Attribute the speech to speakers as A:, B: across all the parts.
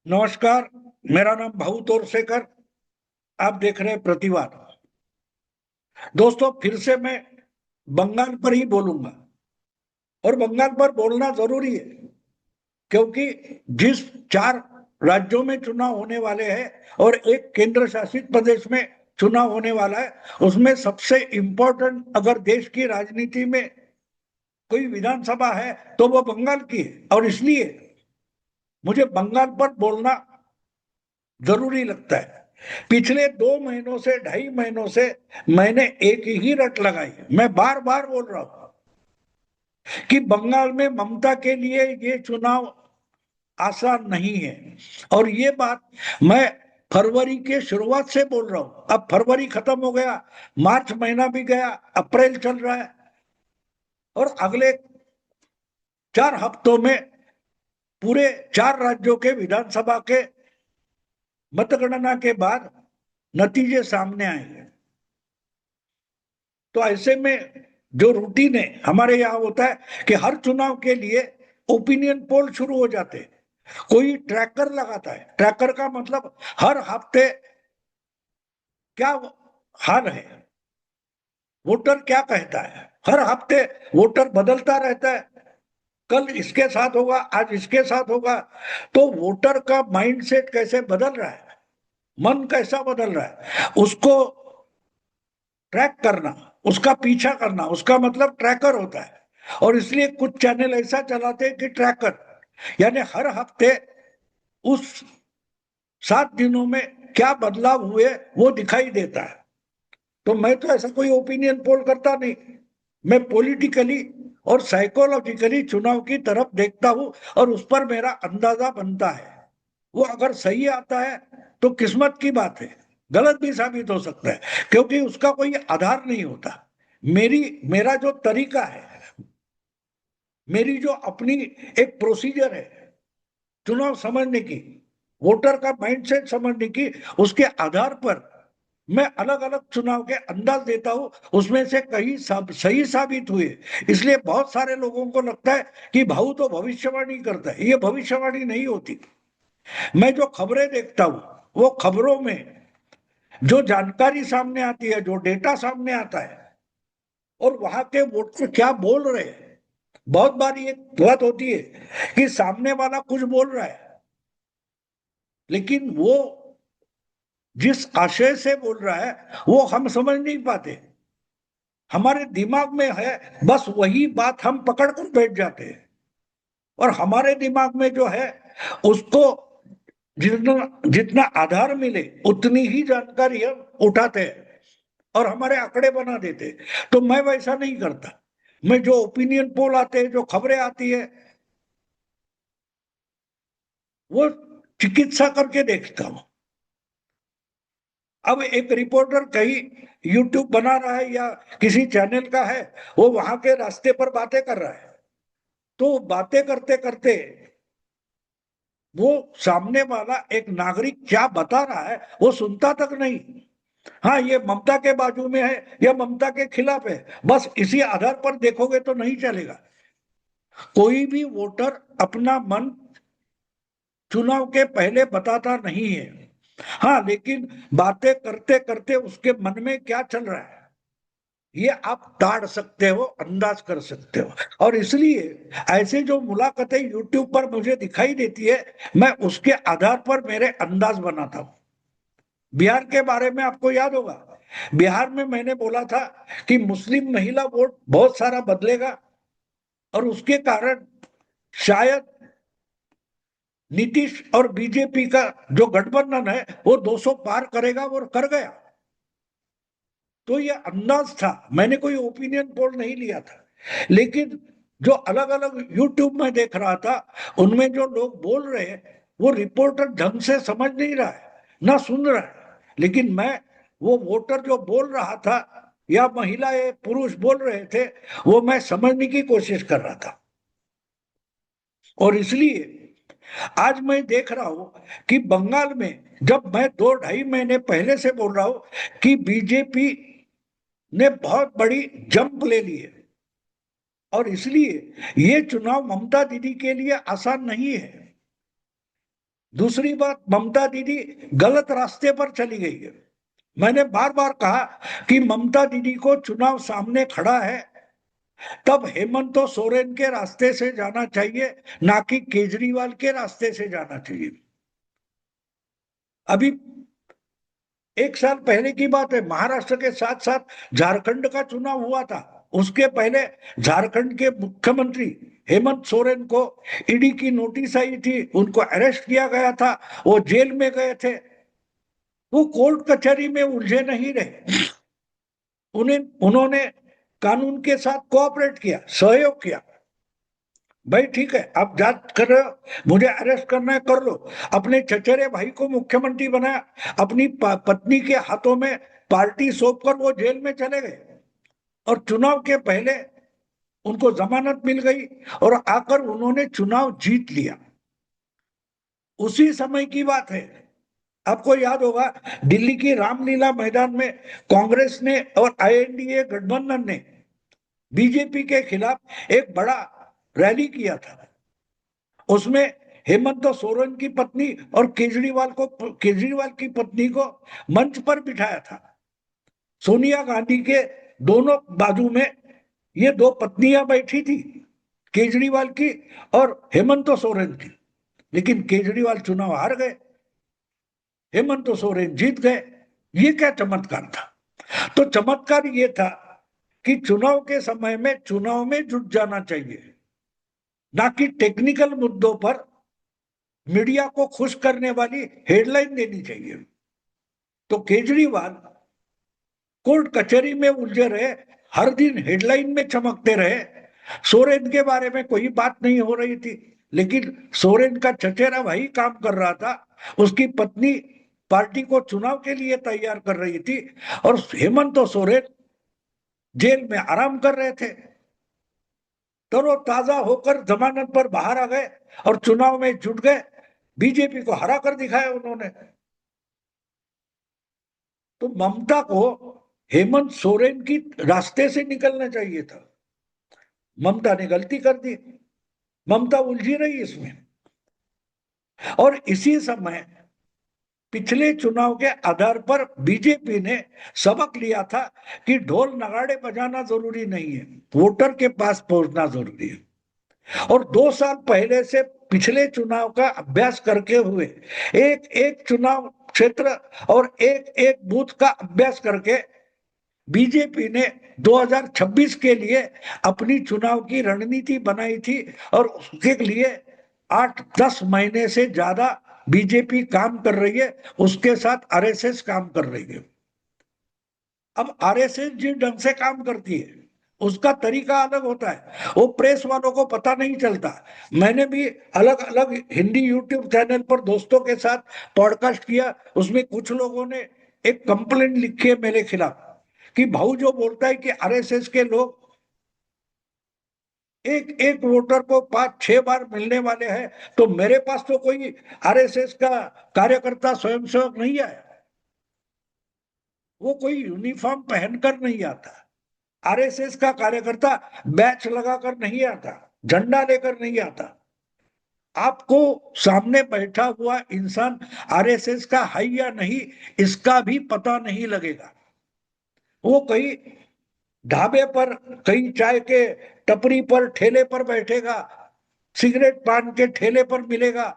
A: नमस्कार। मेरा नाम भाऊ तोरसेकर। आप देख रहे हैं प्रतिवाद। दोस्तों, फिर से मैं बंगाल पर ही बोलूंगा और बंगाल पर बोलना जरूरी है, क्योंकि जिस 4 राज्यों में चुनाव होने वाले हैं और एक केंद्र शासित प्रदेश में चुनाव होने वाला है, उसमें सबसे इंपॉर्टेंट अगर देश की राजनीति में कोई विधानसभा है तो वो बंगाल की है। और इसलिए मुझे बंगाल पर बोलना जरूरी लगता है। पिछले 2 महीनों से 2.5 महीनों से मैंने एक ही रट लगाई है। मैं बार बार बोल रहा हूं कि बंगाल में ममता के लिए ये चुनाव आसान नहीं है। और ये बात मैं फरवरी के शुरुआत से बोल रहा हूं। अब फरवरी खत्म हो गया, मार्च महीना भी गया, अप्रैल चल रहा है और अगले 4 हफ्तों में पूरे 4 राज्यों के विधानसभा के मतगणना के बाद नतीजे सामने आएंगे। तो ऐसे में जो रूटीन है हमारे यहाँ होता है कि हर चुनाव के लिए ओपिनियन पोल शुरू हो जाते हैं। कोई ट्रैकर लगाता है। ट्रैकर का मतलब हर हफ्ते क्या हाल है, वोटर क्या कहता है। हर हफ्ते वोटर बदलता रहता है। कल इसके साथ होगा, आज इसके साथ होगा। तो वोटर का माइंडसेट कैसे बदल रहा है, मन कैसा बदल रहा है, उसको ट्रैक करना, उसका पीछा करना, उसका मतलब ट्रैकर होता है। और इसलिए कुछ चैनल ऐसा चलाते हैं कि ट्रैकर, यानी हर हफ्ते उस 7 दिनों में क्या बदलाव हुए वो दिखाई देता है। तो मैं तो ऐसा कोई ओपिनियन पोल करता नहीं। मैं पॉलिटिकली और साइकोलॉजिकली चुनाव की तरफ देखता हूं और उस पर मेरा अंदाजा बनता है। वो अगर सही आता है तो किस्मत की बात है, गलत भी साबित हो सकता है, क्योंकि उसका कोई आधार नहीं होता। मेरा जो तरीका है, मेरी जो अपनी एक प्रोसीजर है चुनाव समझने की, वोटर का माइंडसेट समझने की, उसके आधार पर मैं अलग अलग चुनाव के अंदाज देता हूं। उसमें से कई सही साबित हुए। इसलिए बहुत सारे लोगों को लगता है कि भाऊ तो भविष्यवाणी करता है। ये भविष्यवाणी नहीं होती। मैं जो खबरें देखता हूं, वो खबरों में जो जानकारी सामने आती है, जो डेटा सामने आता है और वहां के वोटर क्या बोल रहे हैं। बहुत बार ये बात होती है कि सामने वाला कुछ बोल रहा है, लेकिन वो जिस आशय से बोल रहा है वो हम समझ नहीं पाते। हमारे दिमाग में है, बस वही बात हम पकड़ कर बैठ जाते हैं। और हमारे दिमाग में जो है उसको जितना जितना आधार मिले उतनी ही जानकारी हम उठाते हैं और हमारे आंकड़े बना देते हैं। तो मैं वैसा नहीं करता। मैं जो ओपिनियन पोल आते हैं, जो खबरें आती है, वो चिकित्सा करके देखता हूं। अब एक रिपोर्टर कहीं यूट्यूब बना रहा है या किसी चैनल का है, वो वहां के रास्ते पर बातें कर रहा है। तो बातें करते करते वो सामने वाला एक नागरिक क्या बता रहा है वो सुनता तक नहीं। हाँ, ये ममता के बाजू में है या ममता के खिलाफ है, बस इसी आधार पर देखोगे तो नहीं चलेगा। कोई भी वोटर अपना मन चुनाव के पहले बताता नहीं है। हाँ, लेकिन बातें करते करते उसके मन में क्या चल रहा है ये आप ताड़ सकते हो, अंदाज कर सकते हो। और इसलिए ऐसे जो मुलाकातें यूट्यूब पर मुझे दिखाई देती है, मैं उसके आधार पर मेरे अंदाज बनाता हूं। बिहार के बारे में आपको याद होगा, बिहार में मैंने बोला था कि मुस्लिम महिला वोट बहुत सारा बदलेगा और उसके कारण शायद नीतीश और बीजेपी का जो गठबंधन है वो 200 पार करेगा, और कर गया। तो ये अंदाज था, मैंने कोई ओपिनियन पोल नहीं लिया था। लेकिन जो अलग अलग यूट्यूब में देख रहा था, उनमें जो लोग बोल रहे हैं वो रिपोर्टर ढंग से समझ नहीं रहा है, ना सुन रहा है। लेकिन मैं, वो वोटर जो बोल रहा था या महिलाएं पुरुष बोल रहे थे, वो मैं समझने की कोशिश कर रहा था। और इसलिए आज मैं देख रहा हूं कि बंगाल में, जब मैं 2-2.5 महीने पहले से बोल रहा हूं कि बीजेपी ने बहुत बड़ी जंप ले ली है, और इसलिए ये चुनाव ममता दीदी के लिए आसान नहीं है। दूसरी बात, ममता दीदी गलत रास्ते पर चली गई है। मैंने बार बार कहा कि ममता दीदी को चुनाव सामने खड़ा है, तब हेमंत सोरेन के रास्ते से जाना चाहिए, ना कि केजरीवाल के रास्ते से जाना चाहिए। अभी 1 साल पहले की बात है, महाराष्ट्र के साथ साथ झारखंड का चुनाव हुआ था। उसके पहले झारखंड के मुख्यमंत्री हेमंत सोरेन को ईडी की नोटिस आई थी, उनको अरेस्ट किया गया था, वो जेल में गए थे। वो कोर्ट कचहरी में उलझे नहीं रहे, उन्होंने कानून के साथ कोऑपरेट किया, सहयोग किया। भाई ठीक है, आप जांच कर रहे हो, मुझे अरेस्ट करना है कर लो। अपने चचेरे भाई को मुख्यमंत्री बनाया, अपनी पत्नी के हाथों में पार्टी सौंप कर वो जेल में चले गए, और चुनाव के पहले उनको जमानत मिल गई और आकर उन्होंने चुनाव जीत लिया। उसी समय की बात है, आपको याद होगा दिल्ली की रामलीला मैदान में कांग्रेस ने और आईएनडीए गठबंधन ने बीजेपी के खिलाफ एक बड़ा रैली किया था। उसमें हेमंत सोरेन की पत्नी और केजरीवाल की पत्नी को मंच पर बिठाया था। सोनिया गांधी के दोनों बाजू में ये दो पत्नियां बैठी थी, केजरीवाल की और हेमंत सोरेन की। लेकिन केजरीवाल चुनाव हार गए, हेमंत सोरेन जीत गए। ये क्या चमत्कार था? तो चमत्कार ये था कि चुनाव के समय में चुनाव में जुट जाना चाहिए, ना कि टेक्निकल मुद्दों पर मीडिया को खुश करने वाली हेडलाइन देनी चाहिए। तो केजरीवाल कोर्ट कचहरी में उलझे रहे, हर दिन हेडलाइन में चमकते रहे। सोरेन के बारे में कोई बात नहीं हो रही थी, लेकिन सोरेन का चचेरा भाई काम कर रहा था, उसकी पत्नी पार्टी को चुनाव के लिए तैयार कर रही थी, और हेमंत सोरेन जेल में आराम कर रहे थे। तरोताजा होकर जमानत पर बाहर आ गए और चुनाव में जुट गए, बीजेपी को हरा कर दिखाया उन्होंने। तो ममता को हेमंत सोरेन की रास्ते से निकलना चाहिए था। ममता ने गलती कर दी, ममता उलझी रही इसमें। और इसी समय पिछले चुनाव के आधार पर बीजेपी ने सबक लिया था कि ढोल नगाड़े बजाना जरूरी नहीं है, वोटर के पास पहुंचना जरूरी है। और 2 साल पहले से पिछले चुनाव का अभ्यास करके हुए, एक एक चुनाव क्षेत्र और एक एक बूथ का अभ्यास करके बीजेपी ने 2026 के लिए अपनी चुनाव की रणनीति बनाई थी, और उसके लिए 8-10 महीने से ज्यादा बीजेपी काम कर रही है, उसके साथ आरएसएस काम कर रही है। अब आरएसएस जिस ढंग से काम करती है उसका तरीका अलग होता है, वो प्रेस वालों को पता नहीं चलता। मैंने भी अलग अलग हिंदी यूट्यूब चैनल पर दोस्तों के साथ पॉडकास्ट किया, उसमें कुछ लोगों ने एक कंप्लेंट लिखी है मेरे खिलाफ कि भाऊ जो बोलता है कि आरएसएस के लोग एक एक वोटर को 5-6 बार मिलने वाले हैं, तो मेरे पास तो कोई आरएसएस का कार्यकर्ता स्वयंसेवक नहीं आया, वो कोई यूनिफॉर्म पहनकर नहीं आता। आरएसएस का कार्यकर्ता बैच लगाकर नहीं आता, झंडा लेकर नहीं आता। आपको सामने बैठा हुआ इंसान आरएसएस का है या नहीं, इसका भी पता नहीं लगेगा। वो कहीं ढाबे पर, कहीं चाय के टपरी पर, ठेले पर बैठेगा, सिगरेट पान के ठेले पर मिलेगा,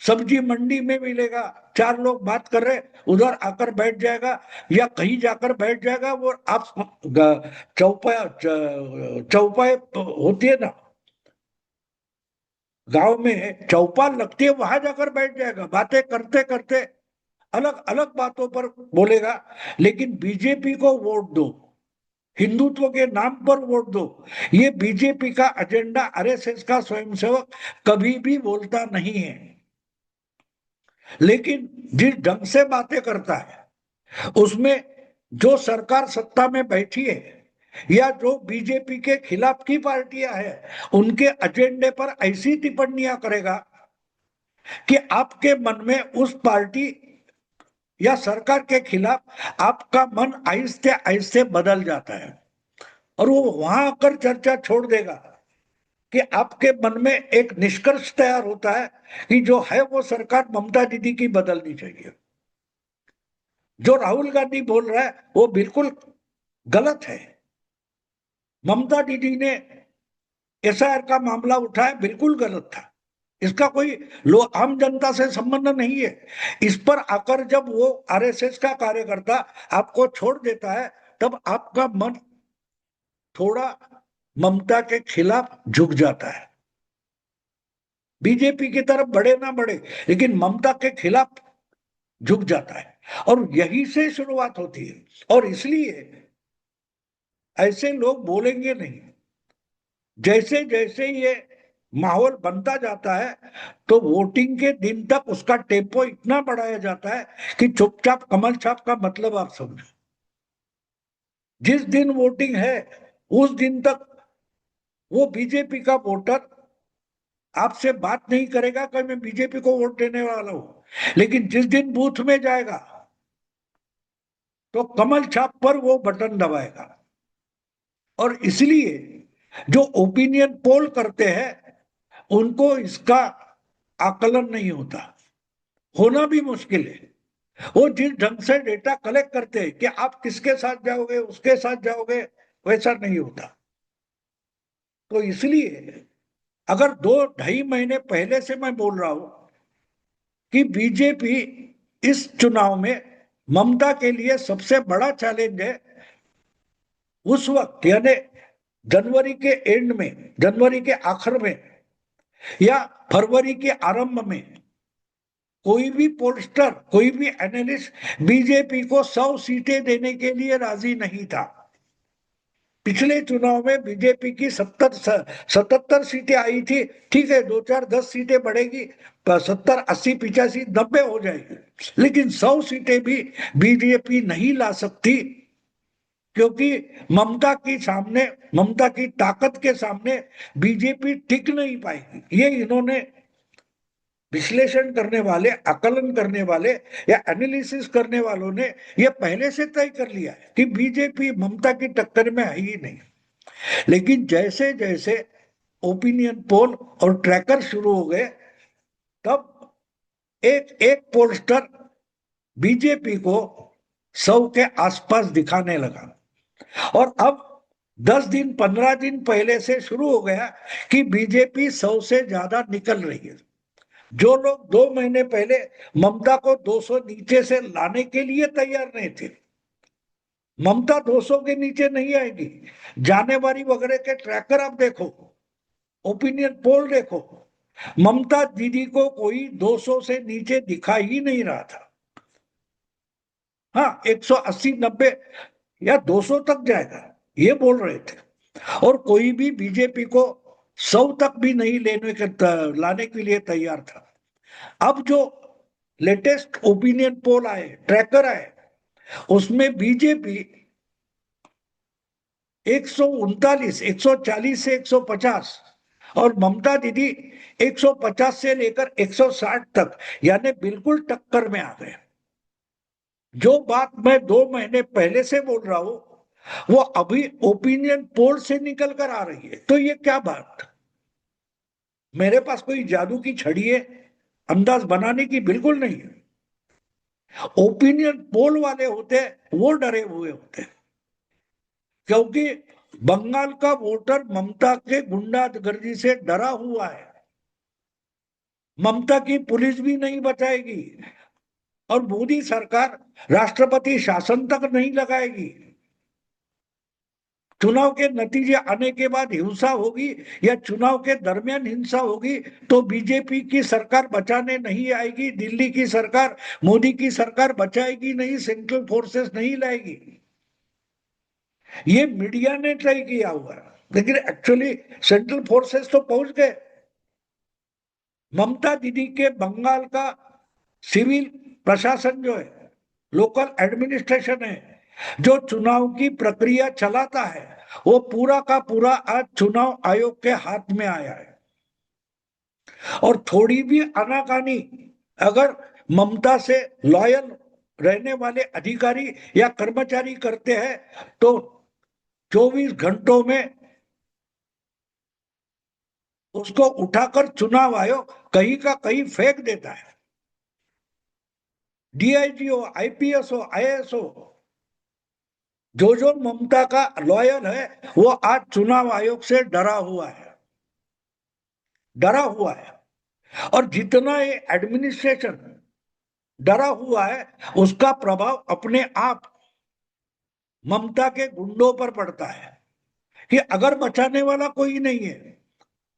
A: सब्जी मंडी में मिलेगा, 4 लोग बात कर रहे, उधर आकर बैठ जाएगा या कहीं जाकर बैठ जाएगा। वो आप चौपाया चौपाए होती है ना, गांव में चौपाल लगती है, वहां जाकर बैठ जाएगा, बातें करते करते अलग अलग बातों पर बोलेगा। लेकिन बीजेपी को वोट दो, हिंदुत्व के नाम पर वोट दो, ये बीजेपी का एजेंडा आरएसएस का स्वयंसेवक कभी भी बोलता नहीं है। लेकिन जिस ढंग से बातें करता है उसमें जो सरकार सत्ता में बैठी है या जो बीजेपी के खिलाफ की पार्टियां हैं, उनके एजेंडे पर ऐसी टिप्पणियां करेगा कि आपके मन में उस पार्टी या सरकार के खिलाफ आपका मन आहिस्ते आहिस्ते बदल जाता है, और वो वहां आकर चर्चा छोड़ देगा कि आपके मन में एक निष्कर्ष तैयार होता है कि जो है वो सरकार ममता दीदी की बदलनी चाहिए। जो राहुल गांधी बोल रहा है वो बिल्कुल गलत है। ममता दीदी ने एसआईआर का मामला उठाया, बिल्कुल गलत था। इसका कोई आम जनता से संबंध नहीं है। इस पर आकर जब वो आरएसएस का कार्यकर्ता आपको छोड़ देता है, तब आपका मन थोड़ा ममता के खिलाफ झुक जाता है। बीजेपी की तरफ बढ़े ना बढ़े, लेकिन ममता के खिलाफ झुक जाता है, और यही से शुरुआत होती है। और इसलिए ऐसे लोग बोलेंगे नहीं। जैसे जैसे ये माहौल बनता जाता है, तो वोटिंग के दिन तक उसका टेम्पो इतना बढ़ाया जाता है कि चुपचाप कमल छाप का मतलब आप समझो। जिस दिन वोटिंग है उस दिन तक वो बीजेपी का वोटर आपसे बात नहीं करेगा कि मैं बीजेपी को वोट देने वाला हूं, लेकिन जिस दिन बूथ में जाएगा तो कमल छाप पर वो बटन दबाएगा। और इसलिए जो ओपिनियन पोल करते हैं उनको इसका आकलन नहीं होता, होना भी मुश्किल है। वो जिस ढंग से डेटा कलेक्ट करते हैं कि आप किसके साथ जाओगे उसके साथ जाओगे, वैसा नहीं होता। तो इसलिए अगर 2-2.5 महीने पहले से मैं बोल रहा हूं कि बीजेपी इस चुनाव में ममता के लिए सबसे बड़ा चैलेंज है, उस वक्त यानी जनवरी के एंड में, जनवरी के आखिर में या फरवरी के आरंभ में कोई भी पोलस्टर, कोई भी एनालिस्ट बीजेपी को 100 सीटें देने के लिए राजी नहीं था। पिछले चुनाव में बीजेपी की 77 सीटें आई थी, ठीक है, 2-4-10 सीटें बढ़ेगी, 70-80-85-90 हो जाएगी, लेकिन 100 सीटें भी बीजेपी नहीं ला सकती, क्योंकि ममता की सामने, ममता की ताकत के सामने बीजेपी टिक नहीं पाएगी। ये इन्होंने विश्लेषण करने वाले, आकलन करने वाले या एनालिसिस करने वालों ने यह पहले से तय कर लिया है कि बीजेपी ममता की टक्कर में है ही नहीं। लेकिन जैसे जैसे ओपिनियन पोल और ट्रैकर शुरू हो गए, तब एक एक पोलस्टर बीजेपी को 100 के आसपास दिखाने लगा। और अब 10 दिन 15 दिन पहले से शुरू हो गया कि बीजेपी 100 से ज्यादा निकल रही है। जो लोग 2 महीने पहले ममता को 200 नीचे से लाने के लिए तैयार नहीं थे, ममता 200 के नीचे नहीं आएगी। जानेवारी वगैरह के ट्रैकर आप देखो, ओपिनियन पोल देखो, ममता दीदी को कोई 200 से नीचे दिखा ही नहीं रहा था। हाँ, 180-90 या 200 तक जाएगा ये बोल रहे थे, और कोई भी बीजेपी को 100 तक भी नहीं लाने के लिए तैयार था। अब जो लेटेस्ट ओपिनियन पोल आए, ट्रैकर आए, उसमें बीजेपी 139, 140 से 150 और ममता दीदी 150 से लेकर 160 तक, यानी बिल्कुल टक्कर में आ गए। जो बात मैं 2 महीने पहले से बोल रहा हूं वो अभी ओपिनियन पोल से निकल कर आ रही है। तो ये क्या बात, मेरे पास कोई जादू की छड़ी है अंदाज बनाने की? बिल्कुल नहीं है। ओपिनियन पोल वाले होते वो डरे हुए होते, क्योंकि बंगाल का वोटर ममता के गुंडागर्दी से डरा हुआ है। ममता की पुलिस भी नहीं बचाएगी और मोदी सरकार राष्ट्रपति शासन तक नहीं लगाएगी। चुनाव के नतीजे आने के बाद हिंसा होगी या चुनाव के दरमियान हिंसा होगी तो बीजेपी की सरकार बचाने नहीं आएगी, दिल्ली की सरकार, मोदी की सरकार बचाएगी नहीं, सेंट्रल फोर्सेस नहीं लाएगी। ये मीडिया ने तय किया हुआ है, लेकिन एक्चुअली सेंट्रल फोर्सेस तो पहुंच गए। ममता दीदी के बंगाल का सिविल प्रशासन जो है, लोकल एडमिनिस्ट्रेशन है, जो चुनाव की प्रक्रिया चलाता है, वो पूरा का पूरा आज चुनाव आयोग के हाथ में आया है। और थोड़ी भी आनाकानी अगर ममता से लॉयल रहने वाले अधिकारी या कर्मचारी करते हैं तो 24 घंटों में उसको उठाकर चुनाव आयोग कहीं का कहीं फेंक देता है। डीआईजी हो, आईपीएस हो, आईएएस हो, जो ममता का लॉयल है वो आज चुनाव आयोग से डरा हुआ है, डरा हुआ है। और जितना ये एडमिनिस्ट्रेशन डरा हुआ है, उसका प्रभाव अपने आप ममता के गुंडों पर पड़ता है कि अगर बचाने वाला कोई नहीं है।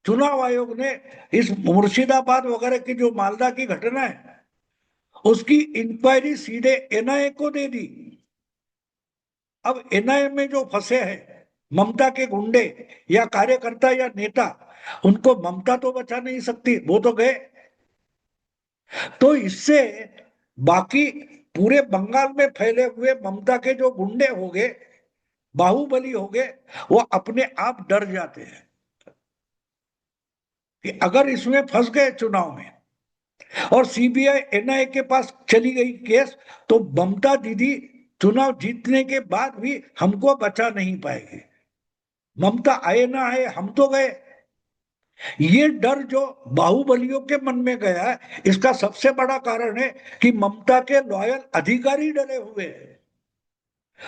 A: चुनाव आयोग ने इस मुर्शिदाबाद वगैरह की जो मालदा की घटना है, उसकी इंक्वायरी सीधे एनआईए को दे दी। अब एनआईए में जो फंसे हैं ममता के गुंडे या कार्यकर्ता या नेता, उनको ममता तो बचा नहीं सकती, वो तो गए। तो इससे बाकी पूरे बंगाल में फैले हुए ममता के जो गुंडे हो गए, बाहुबली हो गए, वो अपने आप डर जाते हैं कि अगर इसमें फंस गए चुनाव में और सीबीआई एनआईए के पास चली गई केस, तो ममता दीदी चुनाव जीतने के बाद भी हमको बचा नहीं पाएगी। ममता आए ना आए, हम तो गए। ये डर जो बाहुबलियों के मन में गया है, इसका सबसे बड़ा कारण है कि ममता के लॉयल अधिकारी डरे हुए हैं।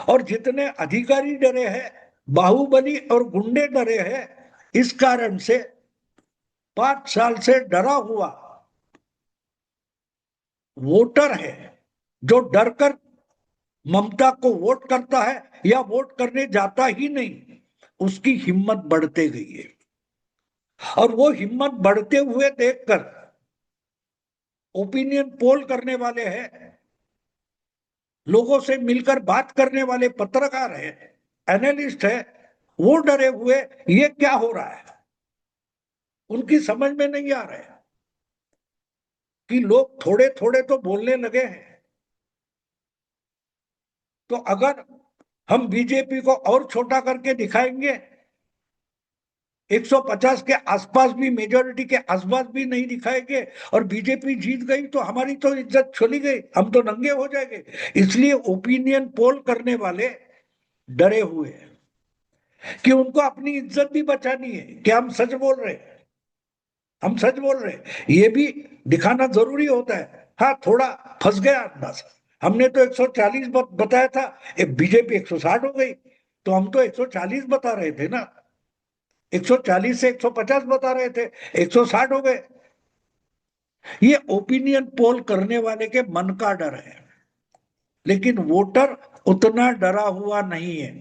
A: और जितने अधिकारी डरे हैं, बाहुबली और गुंडे डरे हैं, इस कारण से 5 साल से डरा हुआ वोटर है, जो डरकर ममता को वोट करता है या वोट करने जाता ही नहीं, उसकी हिम्मत बढ़ते गई है। और वो हिम्मत बढ़ते हुए देखकर ओपिनियन पोल करने वाले हैं, लोगों से मिलकर बात करने वाले पत्रकार हैं, एनालिस्ट है, वो डरे हुए ये क्या हो रहा है, उनकी समझ में नहीं आ रहा है कि लोग थोड़े थोड़े तो बोलने लगे हैं। तो अगर हम बीजेपी को और छोटा करके दिखाएंगे, 150 के आसपास भी, मेजोरिटी के आसपास भी नहीं दिखाएंगे और बीजेपी जीत गई, तो हमारी तो इज्जत चली गई, हम तो नंगे हो जाएंगे। इसलिए ओपिनियन पोल करने वाले डरे हुए हैं कि उनको अपनी इज्जत भी बचानी है। क्या हम सच बोल रहे हैं? हम सच बोल रहे हैं, ये भी दिखाना जरूरी होता है। हाँ, थोड़ा फंस गया अंदाज। हमने तो 140 बताया था, बीजेपी 160 हो गई, तो हम तो 140 बता रहे थे ना, 140 से 150 बता रहे थे, 160 हो गए। ये ओपिनियन पोल करने वाले के मन का डर है, लेकिन वोटर उतना डरा हुआ नहीं है।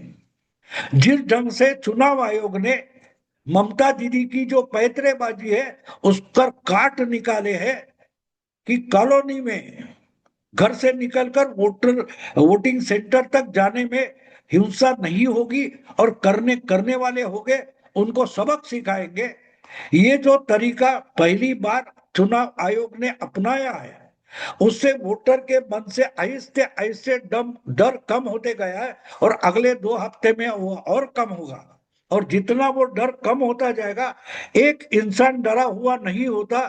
A: जिस ढंग से चुनाव आयोग ने ममता दीदी की जो पैतरेबाजी है उस पर काट निकाले हैं कि कॉलोनी में घर से निकलकर वोटिंग सेंटर तक जाने में हिंसा नहीं होगी, और करने करने वाले होंगे उनको सबक सिखाएंगे। ये जो तरीका पहली बार चुनाव आयोग ने अपनाया है, उससे वोटर के मन से आहिस्ते आहिस्ते डर कम होते गया है, और अगले 2 हफ्ते में वो और कम होगा। और जितना वो डर कम होता जाएगा, एक इंसान डरा हुआ नहीं होता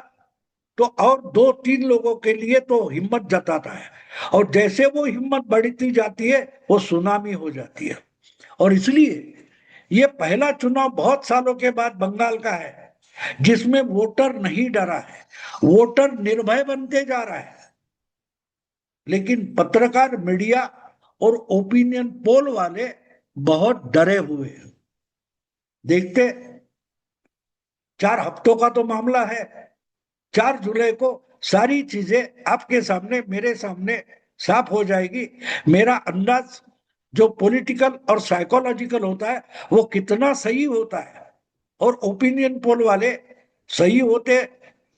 A: तो और 2-3 लोगों के लिए तो हिम्मत जताता है, और जैसे वो हिम्मत बढ़ती जाती है वो सुनामी हो जाती है। और इसलिए ये पहला चुनाव बहुत सालों के बाद बंगाल का है जिसमें वोटर नहीं डरा है, वोटर निर्भय बनते जा रहा है। लेकिन पत्रकार, मीडिया और ओपिनियन पोल वाले बहुत डरे हुए हैं। देखते, 4 हफ्तों का तो मामला है। 4 जुलाई को सारी चीजें आपके सामने, मेरे सामने साफ हो जाएगी। मेरा अंदाज जो पॉलिटिकल और साइकोलॉजिकल होता है वो कितना सही होता है, और ओपिनियन पोल वाले सही होते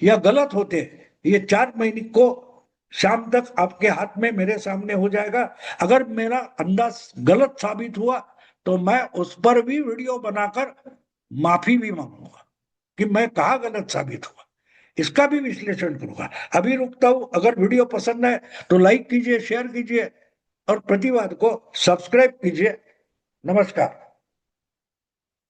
A: या गलत होते, ये 4 महीने को शाम तक आपके हाथ में, मेरे सामने हो जाएगा। अगर मेरा अंदाज गलत साबित हुआ तो मैं उस पर भी वीडियो बनाकर माफी भी मांगूंगा कि मैं कहाँ गलत साबित हुआ, इसका भी विश्लेषण करूंगा। अभी रुकता हूं। अगर वीडियो पसंद है तो लाइक कीजिए, शेयर कीजिए और प्रतिवाद को सब्सक्राइब कीजिए। नमस्कार।